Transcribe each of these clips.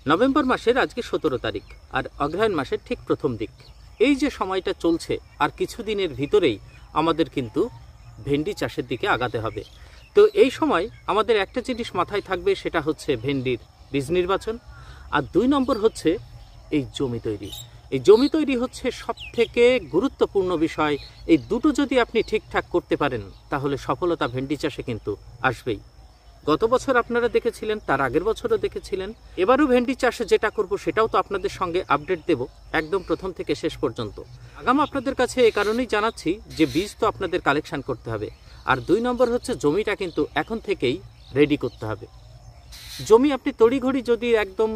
November মাসের আজকে 17 তারিখ আর অগ্রহায়ণ মাসের ঠিক প্রথম দিক। এই যে সময়টা চলছে আর কিছুদিনের ভিতরেই আমাদের কিন্তু ভেন্ডি চাষের দিকে আগাতে হবে। তো এই সময় আমাদের একটা জিনিস মাথায় থাকবে, সেটা হচ্ছে ভেন্ডির বীজ নির্বাচন, আর 2 নম্বর হচ্ছে এই জমি তৈরি। এই জমি তৈরি হচ্ছে সবথেকে গুরুত্বপূর্ণ বিষয়। এই দুটো যদি আপনি ঠিকঠাক করতে পারেন তাহলে সফলতা ভেন্ডি চাষে কিন্তু আসবেই। গত বছর আপনারা দেখেছিলেন, তার আগের বছরও দেখেছিলেন। এবারও ভেন্ডি চাষে যেটা করব সেটাও তো আপনাদের সঙ্গে আপডেট দেব একদম প্রথম থেকে শেষ পর্যন্ত। আগাম আপনাদের কাছে এই কারণেই জানাচ্ছি যে বীজ তো আপনাদের কালেকশন করতে হবে, আর 2 নম্বর হচ্ছে জমিটা কিন্তু এখন থেকেই রেডি করতে হবে। জমি আপনি তড়িঘড়ি যদি একদম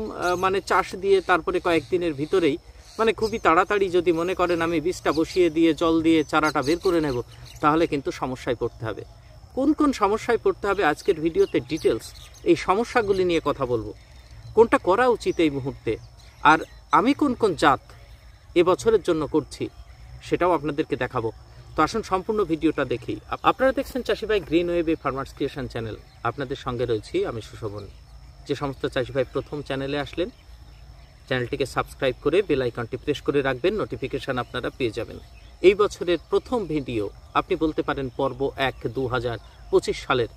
চাষ দিয়ে তারপরে কয়েকদিনের ভিতরেই খুবই তাড়াতাড়ি যদি মনে করেন আমি বীজটা বসিয়ে দিয়ে জল দিয়ে চারাটা বের করে নেব, তাহলে কিন্তু সমস্যায় পড়তে হবে। কোন কোন সমস্যায় পড়তে হবে আজকের ভিডিওতে ডিটেলস এই সমস্যাগুলি নিয়ে কথা বলবো, কোনটা করা উচিত এই মুহূর্তে, আর আমি কোন কোন জাত এবছরের জন্য করছি সেটাও আপনাদেরকে দেখাবো। তো আসুন সম্পূর্ণ ভিডিওটা দেখি। আপনারা দেখছেন চাষি ভাই গ্রিন ওয়েবে ফার্মার্স ক্রিয়েশন চ্যানেল। আপনাদের সঙ্গে রয়েছি আমি সুশোভন। যে সমস্ত চাষি ভাই প্রথম চ্যানেলে আসলেন, চ্যানেলটিকে সাবস্ক্রাইব করে বেল আইকনটি প্রেস করে রাখবেন, নোটিফিকেশান আপনারা পেয়ে যাবেন। এই বছরের প্রথম ভিডিও, আপনি বলতে পারেন পর্ব 1 2025 সালের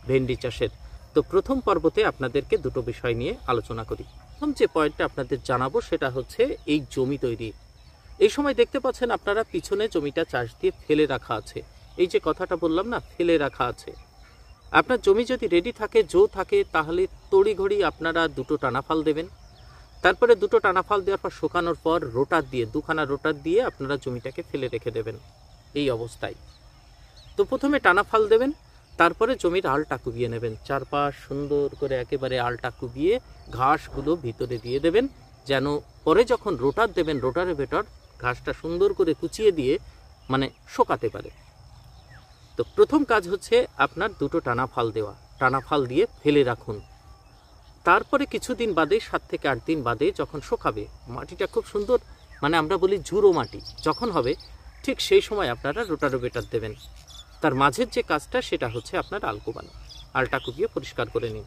ভেন্ডি চাষের। তো প্রথম পর্বতে আপনাদেরকে দুটো বিষয় নিয়ে আলোচনা করি। প্রথম যে পয়েন্টটা আপনাদের জানাবো সেটা হচ্ছে এই জমি তৈরি। এই সময় দেখতে পাচ্ছেন আপনারা পিছনে জমিটা চাষ দিয়ে ফেলে রাখা আছে। এই যে কথাটা বললাম না, ফেলে রাখা আছে। আপনার জমি যদি রেডি থাকে, জো থাকে, তাহলে তড়িঘড়ি আপনারা দুটো টানাফাল দেবেন। তারপরে দুটো টানাফাল দেওয়ার পর শুকানোর পর রোটার দিয়ে, 2খানা রোটার দিয়ে আপনারা জমিটাকে ফেলে রেখে দেবেন এই অবস্থায়। তো প্রথমে টানাফাল দেবেন, তারপরে জমির আলটা কুবিয়ে নেবেন। চারপাশ সুন্দর করে একেবারে আলটা কুবিয়ে ঘাসগুলো ভিতরে দিয়ে দেবেন, যেন পরে যখন রোটার দেবেন রোটারের ভেতর ঘাসটা সুন্দর করে কুচিয়ে দিয়ে শোকাতে পারে। তো প্রথম কাজ হচ্ছে আপনার দুটো টানাফাল দেওয়া। টানাফাল দিয়ে ফেলে রাখুন। তারপরে কিছুদিন বাদে, 7 থেকে 8 দিন বাদে যখন শুকাবে, মাটিটা খুব সুন্দর আমরা বলি ঝুরো মাটি যখন হবে, ঠিক সেই সময় আপনারা রোটারোভেটার দেবেন। তার মাঝের যে কাজটা সেটা হচ্ছে আপনার আল কোবানো। আলটা কুবিয়ে পরিষ্কার করে নিন।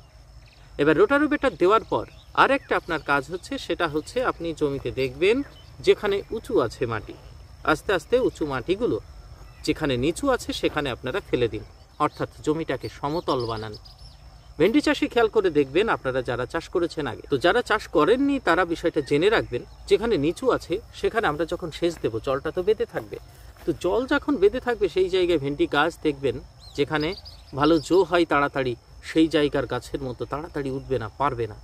এবার রোটারোভেটার দেওয়ার পর আর একটা আপনার কাজ হচ্ছে, সেটা হচ্ছে আপনি জমিতে দেখবেন যেখানে উঁচু আছে মাটি, আস্তে আস্তে উঁচু মাটিগুলো যেখানে নিচু আছে সেখানে আপনারা ফেলে দিন, অর্থাৎ জমিটাকে সমতল বানান। ভেন্ডি চাষি খেয়াল করে দেখবেন, আপনারা যারা চাষ করেছেন আগে, তো যারা চাষ করেননি তারা বিষয়টা জেনে রাখবেন, যেখানে নিচু আছে সেখানে আমরা যখন সেচ দেব জলটা তো বেঁধে থাকবে। তো জল যখন বেঁধে থাকবে সেই জায়গায় ভেন্ডি গাছ দেখবেন যেখানে ভালো জো হয় তাড়াতাড়ি, সেই জায়গার গাছের মতো তাড়াতাড়ি উঠবে না, পারবে না।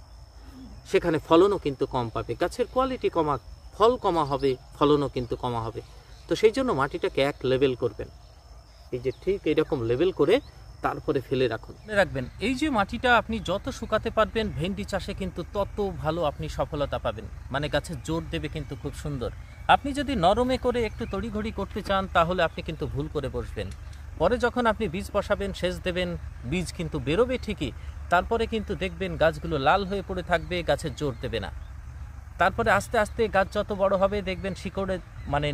সেখানে ফলনও কিন্তু কম পাবে, গাছের কোয়ালিটি কমা, ফল কমা হবে, ফলনও কিন্তু কমা হবে। তো সেই জন্য মাটিটাকে এক লেভেল করবেন, এই যে ঠিক এইরকম লেভেল করে তারপরে ফেলে রাখবেন। এই যে মাটিটা আপনি যত শুকাতে পারবেন ভেন্ডি চাষে কিন্তু তত ভালো আপনি সফলতা পাবেন, গাছের জোর দেবে কিন্তু খুব সুন্দর। আপনি যদি নরমে করে একটু তড়িঘড়ি করতে চান তাহলে আপনি কিন্তু ভুল করে বসবেন। পরে যখন আপনি বীজ বসাবেন, সেচ দেবেন, বীজ কিন্তু বেরোবে ঠিকই, তারপরে কিন্তু দেখবেন গাছগুলো লাল হয়ে পড়ে থাকবে, গাছের জোর দেবে না। তারপরে আস্তে আস্তে গাছ যত বড় হবে দেখবেন শিকড়ে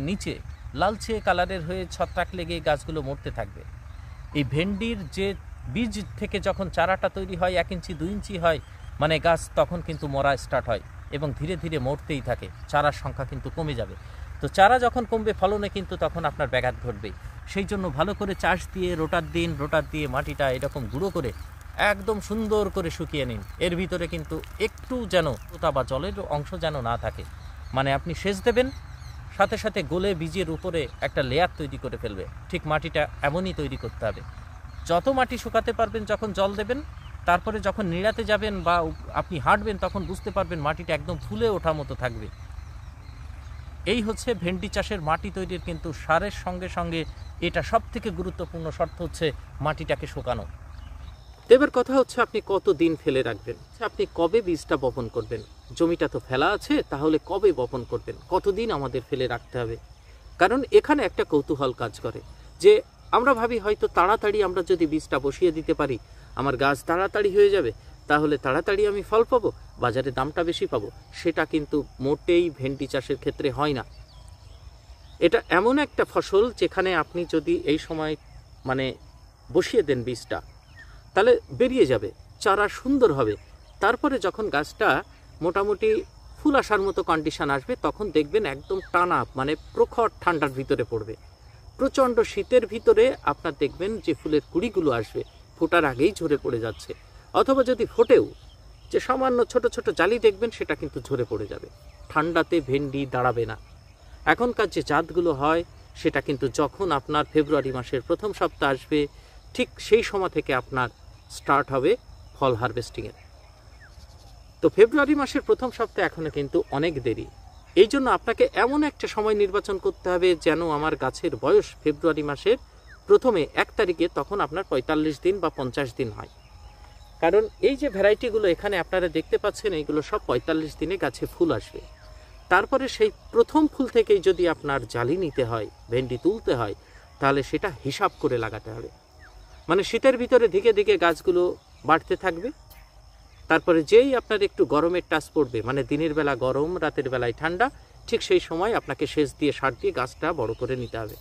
নিচে লালচে কালারের হয়ে ছত্রাক লেগে গাছগুলো মরতে থাকবে। এই ভেন্ডির যে বীজ থেকে যখন চারাটা তৈরি হয় 1 ইঞ্চি 2 ইঞ্চি হয়, গাছ তখন কিন্তু মরা স্টার্ট হয় এবং ধীরে ধীরে মরতেই থাকে, চারার সংখ্যা কিন্তু কমে যাবে। তো চারা যখন কমবে ফলনে কিন্তু তখন আপনার ব্যাঘাত ঘটবে। সেই জন্য ভালো করে চাষ দিয়ে রোটার দিন, রোটার দিয়ে মাটিটা এরকম গুঁড়ো করে একদম সুন্দর করে শুকিয়ে নিন। এর ভিতরে কিন্তু একটু যেন পোতা বা জলের অংশ যেন না থাকে, আপনি সেচ দেবেন সাথে সাথে গলে বীজের উপরে একটা লেয়ার তৈরি করে ফেলবে। ঠিক মাটিটা এমনই তৈরি করতে হবে। যত মাটি শুকাতে পারবেন যখন জল দেবেন, তারপরে যখন নিড়াতে যাবেন বা আপনি হাঁটবেন তখন বুঝতে পারবেন মাটিটা একদম ফুলে ওঠা মতো থাকবে। এই হচ্ছে ভেন্ডি চাষের মাটি তৈরির কিন্তু সারের সঙ্গে সঙ্গে এটা সবথেকে গুরুত্বপূর্ণ শর্ত হচ্ছে মাটিটাকে শুকানো। এবার কথা হচ্ছে আপনি কতদিন ফেলে রাখবেন, আপনি কবে বীজটা বপন করবেন। জমিটা তো ফেলা আছে, তাহলে কবে বপন করবেন, কতদিন আমাদের ফেলে রাখতে হবে। কারণ এখানে একটা কৌতূহল কাজ করে যে আমরা ভাবি হয়তো তাড়াতাড়ি আমরা যদি বীজটা বসিয়ে দিতে পারি আমার গাছ তাড়াতাড়ি হয়ে যাবে, তাহলে তাড়াতাড়ি আমি ফল পাবো, বাজারে দামটা বেশি পাবো। সেটা কিন্তু মোটেই ভেন্ডি চাষের ক্ষেত্রে হয় না। এটা এমন একটা ফসল যেখানে আপনি যদি এই সময় বসিয়ে দেন বীজটা, তাহলে বেরিয়ে যাবে, চারা সুন্দর হবে। তারপরে যখন গাছটা মোটামুটি ফুল আসার মতো কন্ডিশন আসবে, তখন দেখবেন একদম টানা মানে প্রখর ঠান্ডার ভিতরে পড়বে। প্রচণ্ড শীতের ভিতরে আপনার দেখবেন যে ফুলের কুড়িগুলো আসবে ফোটার আগেই ঝরে পড়ে যাচ্ছে, অথবা যদি ফোটেও যে সামান্য ছোট ছোট জালি দেখবেন সেটা কিন্তু ঝরে পড়ে যাবে। ঠান্ডাতে ভেন্ডি দাঁড়াবে না। এখনকার যে জাতগুলো হয় সেটা কিন্তু যখন আপনার ফেব্রুয়ারি মাসের প্রথম সপ্তাহ আসবে ঠিক সেই সময় থেকে আপনার স্টার্ট হবে ফল হারভেস্টিংয়ের। তো ফেব্রুয়ারি মাসের প্রথম সপ্তাহে এখনও কিন্তু অনেক দেরি। এই জন্য আপনাকে এমন একটা সময় নির্বাচন করতে হবে যেন আমার গাছের বয়স ফেব্রুয়ারি মাসের প্রথমে 1 তারিখে তখন আপনার 45 দিন বা 50 দিন হয়। কারণ এই যে ভ্যারাইটিগুলো এখানে আপনারা দেখতে পাচ্ছেন এইগুলো সব 45 দিনে গাছে ফুল আসবে। তারপরে সেই প্রথম ফুল থেকেই যদি আপনার জালি নিতে হয়, ভেন্ডি তুলতে হয়, তাহলে সেটা হিসাব করে লাগাতে হবে। মানে শীতের ভিতরে ধীরে ধীরে গাছগুলো বাড়তে থাকবে। তারপরে যেই আপনার একটু গরমের টাচ পড়বে, মানে দিনের বেলা গরম রাতের বেলায় ঠান্ডা, ঠিক সেই সময় আপনাকে সেচ দিয়ে সার দিয়ে গাছটা বড় করে নিতে হবে।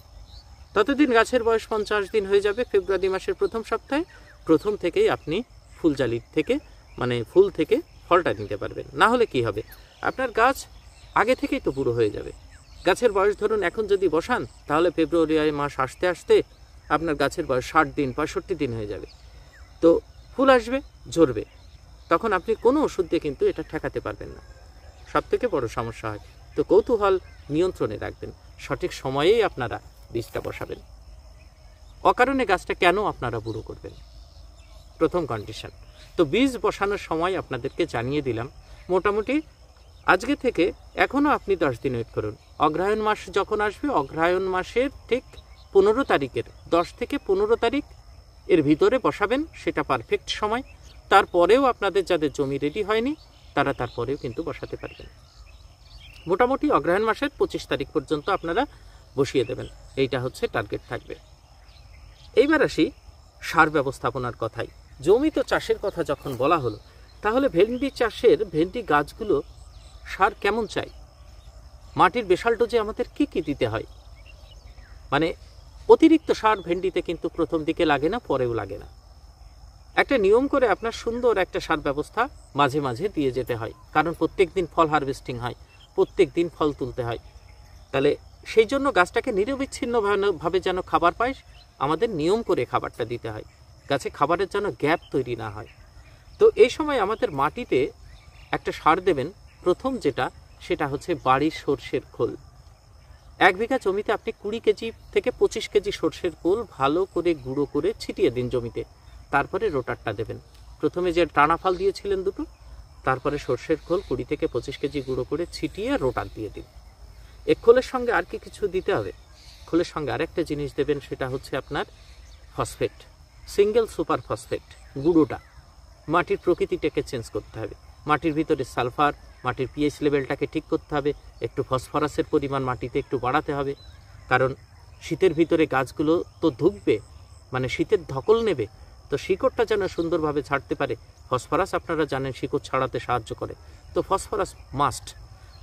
ততদিন গাছের বয়স 50 দিন হয়ে যাবে। ফেব্রুয়ারি মাসের প্রথম সপ্তাহে প্রথম থেকেই আপনি ফুল জালি থেকে মানে ফুল থেকে ফলটা নিতে পারবেন। না হলে কি হবে, আপনার গাছ আগে থেকেই তো বুড়ো হয়ে যাবে। গাছের বয়স ধরুন এখন যদি বসান তাহলে ফেব্রুয়ারি মাস আসতে আসতে আপনার গাছের বয়স 60 দিন 65 দিন হয়ে যাবে। তো ফুল আসবে, ঝরবে, তখন আপনি কোনো ওষুধ দিয়ে কিন্তু এটা ঠেকাতে পারবেন না। সবথেকে বড় সমস্যা হয়। তো কৌতূহল নিয়ন্ত্রণে রাখবেন, সঠিক সময়েই আপনারা বীজটা বসাবেন। অকারণে গাছটা কেন আপনারা বুড়ো করবেন, প্রথম কন্ডিশন। তো বীজ বসানোর সময় আপনাদেরকে জানিয়ে দিলাম। মোটামুটি আজকে থেকে এখনও আপনি 10 দিন ওয়েট করুন। অগ্রহায়ণ মাস যখন আসবে, অগ্রহায়ণ মাসের ঠিক 15 তারিখের 10 থেকে 15 তারিখ এর ভিতরে বসাবেন, সেটা পারফেক্ট সময়। তারপরেও আপনাদের যাদের জমি রেডি হয়নি তারা তারপরেও কিন্তু বসাতে পারবেন। মোটামুটি অগ্রহায়ণ মাসের 25 তারিখ পর্যন্ত আপনারা বসিয়ে দেবেন, এইটা হচ্ছে টার্গেট থাকবে। এইবার আসি সার ব্যবস্থাপনার কথাই। জমি তো চাষের কথা যখন বলা হলো, তাহলে ভেন্ডি চাষের ভেন্ডি গাছগুলো সার কেমন চাই, মাটির বেশাল ডোজে আমাদের কি কি দিতে হয়। মানে অতিরিক্ত সার ভেন্ডিতে কিন্তু প্রথম দিকে লাগে না, পরেও লাগে না। একটা নিয়ম করে আপনার সুন্দর একটা সার ব্যবস্থা মাঝে মাঝে দিয়ে যেতে হয়, কারণ প্রত্যেক দিন ফল হারভেস্টিং হয়, প্রত্যেক দিন ফল তুলতে হয়। তাহলে সেই জন্য গাছটাকে নিরবিচ্ছিন্নভাবে যেন খাবার পায়, আমাদের নিয়ম করে খাবারটা দিতে হয়, গাছে খাবারের যেন গ্যাপ তৈরি না হয়। তো এই সময় আমাদের মাটিতে একটা সার দেবেন প্রথম, যেটা সেটা হচ্ছে বাড়ির সর্ষের খোল। 1 বিঘা জমিতে আপনি 20 কেজি থেকে 25 কেজি সর্ষের খোল ভালো করে গুঁড়ো করে ছিটিয়ে দিন জমিতে। তারপরে রোটারটা দেবেন। প্রথমে যে টানা ফাল দিয়েছিলেন দুটো, তারপরে সর্ষের খোল 20 থেকে 25 কেজি গুঁড়ো করে ছিটিয়ে রোটার দিয়ে দিন। এই খোলের সঙ্গে আর কি কিছু দিতে হবে, খোলের সঙ্গে আরেকটা জিনিস দেবেন, সেটা হচ্ছে আপনার ফসফেট, সিঙ্গেল সুপার ফসফেট গুঁড়োটা। মাটির প্রকৃতিটাকে চেঞ্জ করতে হবে, মাটির ভিতরে সালফার, মাটির পিএইচ লেভেলটাকে ঠিক করতে হবে, একটু ফসফরাসের পরিমাণ মাটিতে একটু বাড়াতে হবে। কারণ শীতের ভিতরে গাছগুলো তো ধুকবে, মানে শীতের ধকল নেবে, তো শিকড়টা যেন সুন্দরভাবে ছাড়তে পারে। ফসফরাস আপনারা জানেন শিকড় ছাড়াতে সাহায্য করে, তো ফসফরাস মাস্ট।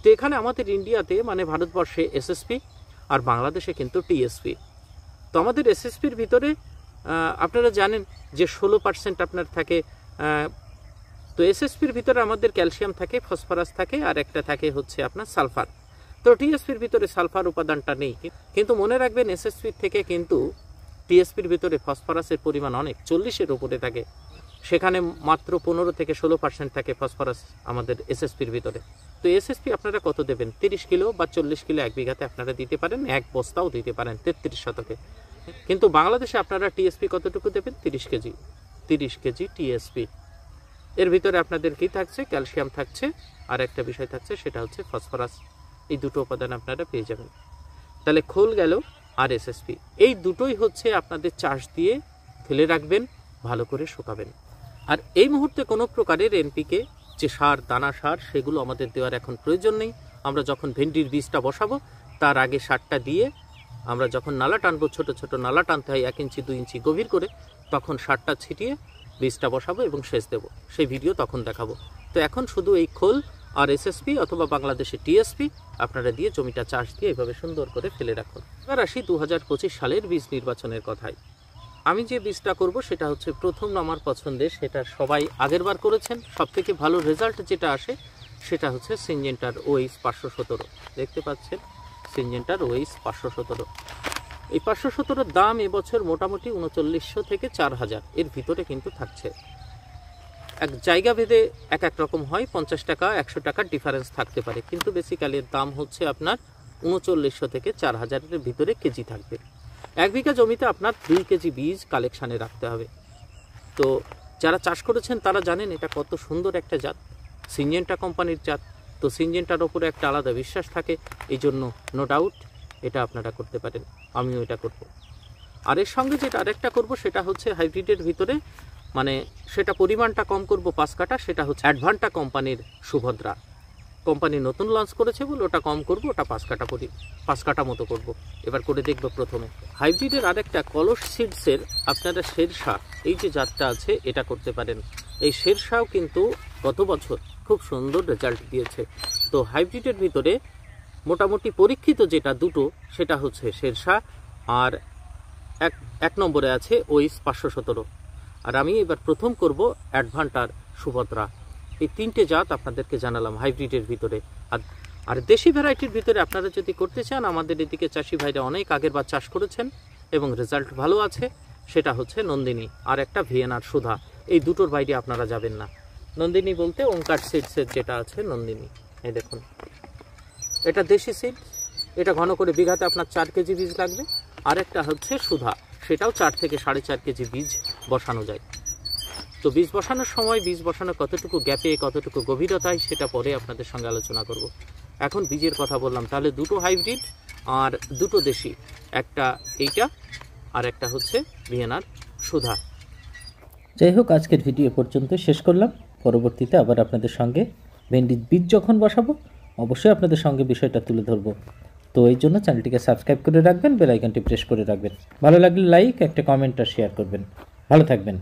তো এখানে আমাদের ইন্ডিয়াতে মানে ভারতবর্ষে এসএসপি আর বাংলাদেশে কিন্তু টিএসপি। তো আমাদের এসএসপির ভিতরে আপনারা জানেন যে 16% আপনার থাকে। তো এসএসপির ভিতরে আমাদের ক্যালসিয়াম থাকে, ফসফরাস থাকে, আর একটা থাকে হচ্ছে আপনার সালফার। তো টিএসপির ভিতরে সালফার উপাদানটা নেই, কিন্তু মনে রাখবেন এসএসপির থেকে কিন্তু টিএসপির ভিতরে ফসফরাসের পরিমাণ অনেক 40-এর উপরে থাকে। সেখানে মাত্র 15 থেকে 16% থাকে ফসফরাস আমাদের এসএসপির ভিতরে। তো এসএসপি আপনারা কত দেবেন, 30 কিলো বা 40 কিলো 1 বিঘাতে আপনারা দিতে পারেন, 1 বস্তাও দিতে পারেন 33 শতকে। কিন্তু বাংলাদেশে আপনারা টিএসপি কতটুকু দেবেন, 30 কেজি। 30 কেজি টিএসপি, এর ভিতরে আপনাদের কি থাকছে, ক্যালসিয়াম থাকছে, আর একটা বিষয় থাকছে সেটা হচ্ছে ফসফরাস। এই দুটো উপাদান আপনারা পেয়ে যাবেন। তাহলে খোল গেল আর এসএসপি, এই দুটোই হচ্ছে আপনাদের চাষ দিয়ে ফেলে রাখবেন, ভালো করে শুকাবেন। আর এই মুহূর্তে কোনো প্রকারের এনপিকে যে সার, দানা সার, সেগুলো আমাদের দেওয়ার এখন প্রয়োজন নেই। আমরা যখন ভেন্ডির বীজটা বসাবো তার আগে সারটা দিয়ে আমরা যখন নালা টানবো, ছোট ছোট নালা টানতে হয় 1 ইঞ্চি 2 ইঞ্চি গভীর করে, তখন সারটা ছিটিয়ে বীজটা বসাবো এবং সেচ দেবো, সেই ভিডিও তখন দেখাবো। তো এখন শুধু এই খোল আর এসএসপি অথবা বাংলাদেশে টিএসপি আপনারা দিয়ে জমিটা চাষ দিয়ে এভাবে সুন্দর করে ফেলে রাখুন। এবার আসি 2025 সালের বীজ নির্বাচনের কথায়। আমি যে বীজটা করব সেটা হচ্ছে প্রথম আমার পছন্দের, সেটা সবাই আগেরবার করেছেন। সবথেকে ভালো রেজাল্ট যেটা আসে সেটা হচ্ছে সিনজেন্টার ওএইচ 517। দেখতে পাচ্ছেন সিনজেন্টার ওএইচ 517। এই 517 দাম এবছর মোটামুটি 3900 থেকে 4000 এর ভিতরে কিন্তু থাকছে। এক জায়গা ভেদে এক এক রকম হয়, 50 টাকা 100 টাকার ডিফারেন্স থাকতে পারে, কিন্তু বেসিক্যালি এর দাম হচ্ছে আপনার 3900 থেকে 4000-এর ভিতরে কেজি থাকবে। 1 বিঘা জমিতে আপনার 2 কেজি বীজ কালেকশানে রাখতে হবে। তো যারা চাষ করেছেন তারা জানেন এটা কত সুন্দর একটা জাত, সিনজেন্টা কোম্পানির জাত। তো সিনজেন্টার ওপরে একটা আলাদা বিশ্বাস থাকে, এই জন্য নো ডাউট এটা আপনারা করতে পারেন, আমিও এটা করব। আর এর সঙ্গে যেটা আরেকটা করব সেটা হচ্ছে হাইব্রিডের ভিতরে, মানে সেটা পরিমাণটা কম করব 5 কাঠা, সেটা হচ্ছে অ্যাডভান্টা কোম্পানির সুভদ্রা। কোম্পানি নতুন লঞ্চ করেছে বলে ওটা কম করব, ওটা 5 কাঠা মতো করব। এবার করে দেখব প্রথমে। হাইব্রিডের আরেকটা কলস সিডসের আপনারা শেরশাহ, এই যে জাতটা আছে এটা করতে পারেন। এই শেরশাহও কিন্তু গত বছর খুব সুন্দর রেজাল্ট দিয়েছে। তো হাইব্রিডের ভিতরে মোটামুটি পরীক্ষিত যেটা দুটো, সেটা হচ্ছে শেরশাহ, আর এক নম্বরে আছে ওএইচ 517। আর আমি এবার প্রথম করব অ্যাডভান্টার সুভদ্রা। এই 3টে জাত আপনাদেরকে জানালাম হাইব্রিডের ভিতরে। আর দেশি ভ্যারাইটির ভিতরে আপনারা যদি করতে চান, আমাদের এদিকে চাষি ভাইরা অনেক আগের বার চাষ করেছেন এবং রেজাল্ট ভালো আছে, সেটা হচ্ছে নন্দিনী আর একটা ভিএনআর সুধা। এই দুটোর বাইরে আপনারা যাবেন না। নন্দিনী বলতে ওঙ্কার সিডসের যেটা আছে নন্দিনী, এই দেখুন এটা দেশি সিড, এটা ঘন করে বিঘাতে আপনার 4 কেজি বীজ লাগবে। আর একটা হচ্ছে সুধা, সেটাও 4 থেকে 4.5 কেজি বীজ বসানো যায়। তো বীজ বসানোর সময় বীজ বসানো কতটুকু গ্যাপে কতটুকু গভীরতায় সেটা পরে আপনাদের সঙ্গে আলোচনা করব। এখন বীজের কথা বললাম, তাহলে দুটো হাইব্রিড আর দুটো দেশি, একটা এইটা আর একটা হচ্ছে ভিএনআর সুধা। যাই হোক, আজকের ভিডিও পর্যন্ত শেষ করলাম। পরবর্তীতে আবার আপনাদের সঙ্গে ভেন্ডির বীজ যখন বসাবো অবশ্যই আপনাদের সঙ্গে বিষয়টা তুলে ধরবো। তো এই জন্য চ্যানেলটিকে সাবস্ক্রাইব করে রাখবেন, বেল আইকনটি প্রেস করে রাখবেন। ভালো লাগলে লাইক, একটা কমেন্ট আর শেয়ার করবেন। ভালো থাকবেন।